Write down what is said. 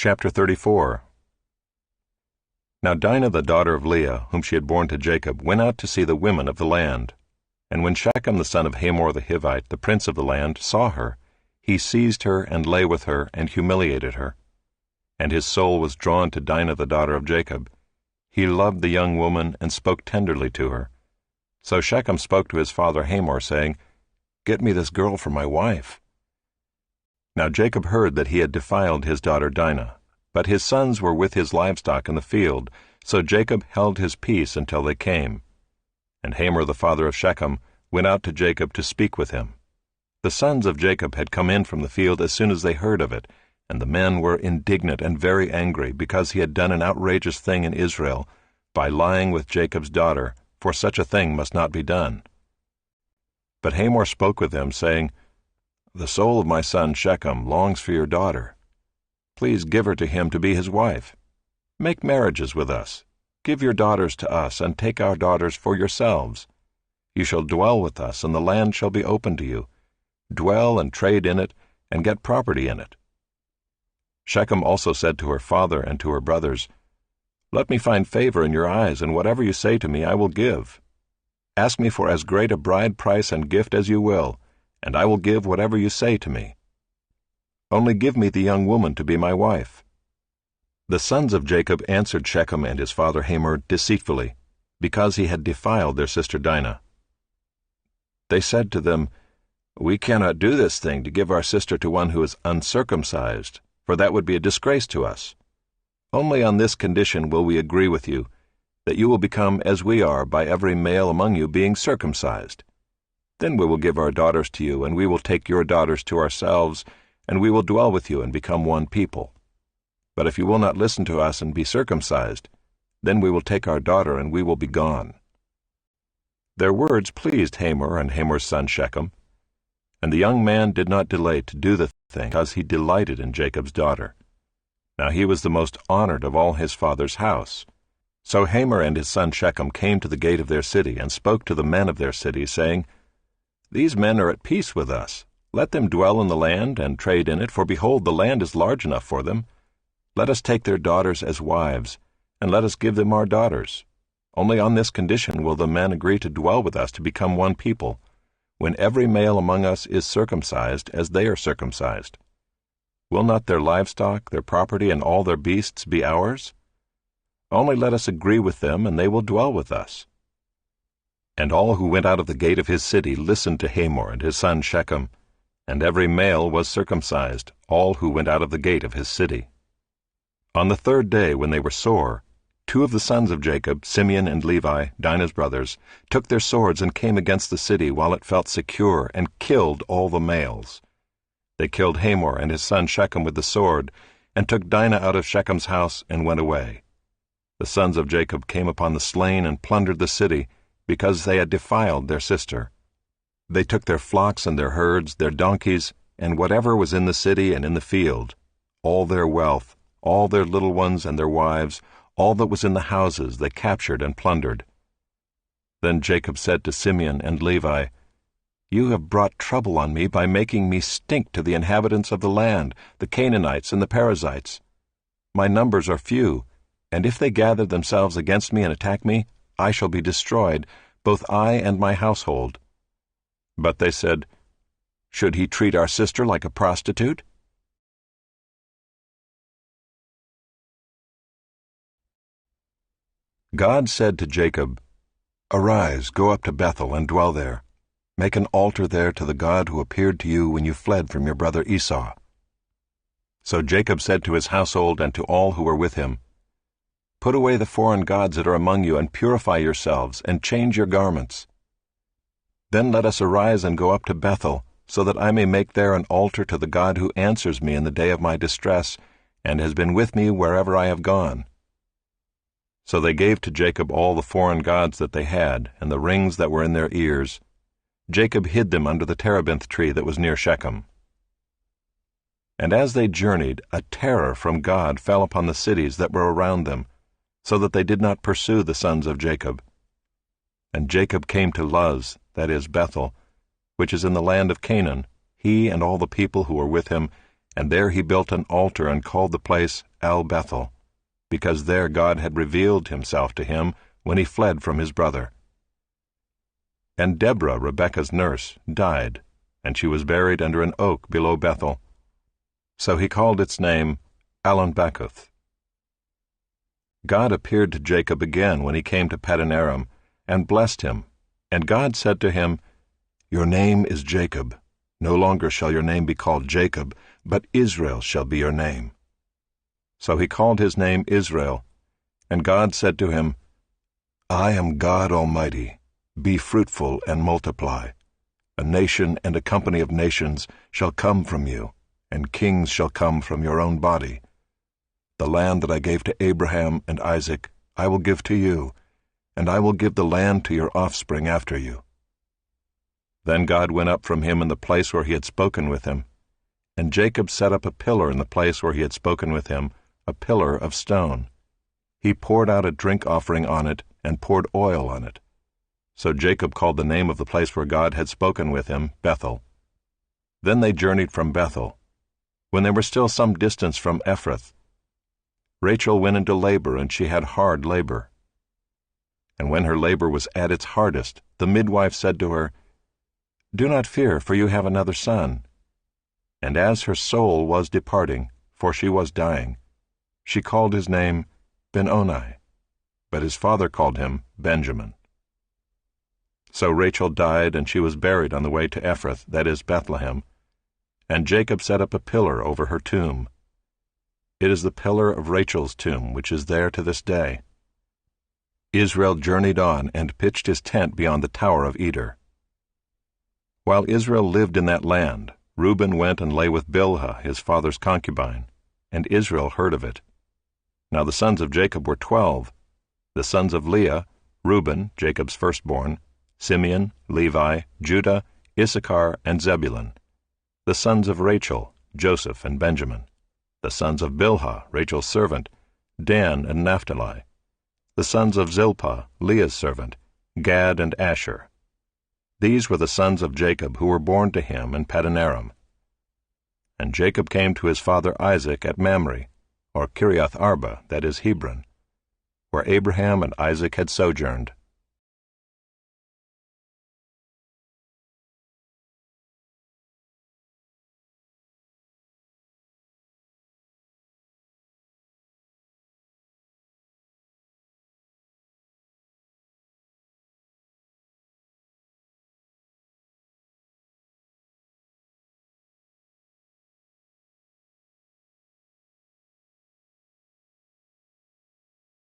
Chapter 34. Now Dinah the daughter of Leah, whom she had borne to Jacob, went out to see the women of the land. And when Shechem the son of Hamor the Hivite, the prince of the land, saw her, he seized her and lay with her and humiliated her. And his soul was drawn to Dinah the daughter of Jacob. He loved the young woman and spoke tenderly to her. So Shechem spoke to his father Hamor, saying, "Get me this girl for my wife." Now Jacob heard that he had defiled his daughter Dinah, but his sons were with his livestock in the field, so Jacob held his peace until they came. And Hamor the father of Shechem went out to Jacob to speak with him. The sons of Jacob had come in from the field as soon as they heard of it, and the men were indignant and very angry, because he had done an outrageous thing in Israel by lying with Jacob's daughter, for such a thing must not be done. But Hamor spoke with them, saying, "The soul of my son Shechem longs for your daughter. Please give her to him to be his wife. Make marriages with us. Give your daughters to us, and take our daughters for yourselves. You shall dwell with us, and the land shall be open to you. Dwell and trade in it, and get property in it." Shechem also said to her father and to her brothers, "Let me find favor in your eyes, and whatever you say to me I will give. Ask me for as great a bride price and gift as you will, and I will give whatever you say to me. Only give me the young woman to be my wife." The sons of Jacob answered Shechem and his father Hamor deceitfully, because he had defiled their sister Dinah. They said to them, "We cannot do this thing to give our sister to one who is uncircumcised, for that would be a disgrace to us. Only on this condition will we agree with you, that you will become as we are by every male among you being circumcised. Then we will give our daughters to you, and we will take your daughters to ourselves, and we will dwell with you and become one people. But if you will not listen to us and be circumcised, then we will take our daughter and we will be gone." Their words pleased Hamor and Hamor's son Shechem, and the young man did not delay to do the thing, because he delighted in Jacob's daughter. Now he was the most honored of all his father's house. So Hamor and his son Shechem came to the gate of their city, and spoke to the men of their city, saying, "These men are at peace with us. Let them dwell in the land and trade in it, for behold, the land is large enough for them. Let us take their daughters as wives, and let us give them our daughters. Only on this condition will the men agree to dwell with us to become one people, when every male among us is circumcised as they are circumcised. Will not their livestock, their property, and all their beasts be ours? Only let us agree with them, and they will dwell with us." And all who went out of the gate of his city listened to Hamor and his son Shechem, and every male was circumcised, all who went out of the gate of his city. On the third day, when they were sore, 2 of the sons of Jacob, Simeon and Levi, Dinah's brothers, took their swords and came against the city while it felt secure, and killed all the males. They killed Hamor and his son Shechem with the sword, and took Dinah out of Shechem's house and went away. The sons of Jacob came upon the slain and plundered the city, because they had defiled their sister. They took their flocks and their herds, their donkeys, and whatever was in the city and in the field, all their wealth, all their little ones and their wives, all that was in the houses they captured and plundered. Then Jacob said to Simeon and Levi, "You have brought trouble on me by making me stink to the inhabitants of the land, the Canaanites and the Perizzites. My numbers are few, and if they gather themselves against me and attack me, I shall be destroyed, both I and my household." But they said, "Should he treat our sister like a prostitute?" God said to Jacob, "Arise, go up to Bethel and dwell there. Make an altar there to the God who appeared to you when you fled from your brother Esau." So Jacob said to his household and to all who were with him, "Put away the foreign gods that are among you, and purify yourselves, and change your garments. Then let us arise and go up to Bethel, so that I may make there an altar to the God who answers me in the day of my distress, and has been with me wherever I have gone." So they gave to Jacob all the foreign gods that they had, and the rings that were in their ears. Jacob hid them under the terebinth tree that was near Shechem. And as they journeyed, a terror from God fell upon the cities that were around them, so that they did not pursue the sons of Jacob. And Jacob came to Luz, that is Bethel, which is in the land of Canaan, he and all the people who were with him, and there he built an altar and called the place El-Bethel, because there God had revealed himself to him when he fled from his brother. And Deborah, Rebekah's nurse, died, and she was buried under an oak below Bethel. So he called its name Allon-Bacuth. God appeared to Jacob again when he came to Paddan Aram, and blessed him. And God said to him, "Your name is Jacob. No longer shall your name be called Jacob, but Israel shall be your name." So he called his name Israel. And God said to him, "I am God Almighty. Be fruitful and multiply. A nation and a company of nations shall come from you, and kings shall come from your own body. The land that I gave to Abraham and Isaac I will give to you, and I will give the land to your offspring after you." Then God went up from him in the place where he had spoken with him, and Jacob set up a pillar in the place where he had spoken with him, a pillar of stone. He poured out a drink offering on it and poured oil on it. So Jacob called the name of the place where God had spoken with him Bethel. Then they journeyed from Bethel. When they were still some distance from Ephrath, Rachel went into labor, and she had hard labor. And when her labor was at its hardest, the midwife said to her, "Do not fear, for you have another son." And as her soul was departing, for she was dying, she called his name Ben-Oni, but his father called him Benjamin. So Rachel died, and she was buried on the way to Ephrath, that is Bethlehem, and Jacob set up a pillar over her tomb. It is the pillar of Rachel's tomb, which is there to this day. Israel journeyed on and pitched his tent beyond the tower of Eder. While Israel lived in that land, Reuben went and lay with Bilhah, his father's concubine, and Israel heard of it. Now the sons of Jacob were 12. The sons of Leah, Reuben, Jacob's firstborn, Simeon, Levi, Judah, Issachar, and Zebulun. The sons of Rachel, Joseph and Benjamin. The sons of Bilhah, Rachel's servant, Dan and Naphtali. The sons of Zilpah, Leah's servant, Gad and Asher. These were the sons of Jacob who were born to him in Paddan Aram. And Jacob came to his father Isaac at Mamre, or Kiriath Arba, that is Hebron, where Abraham and Isaac had sojourned.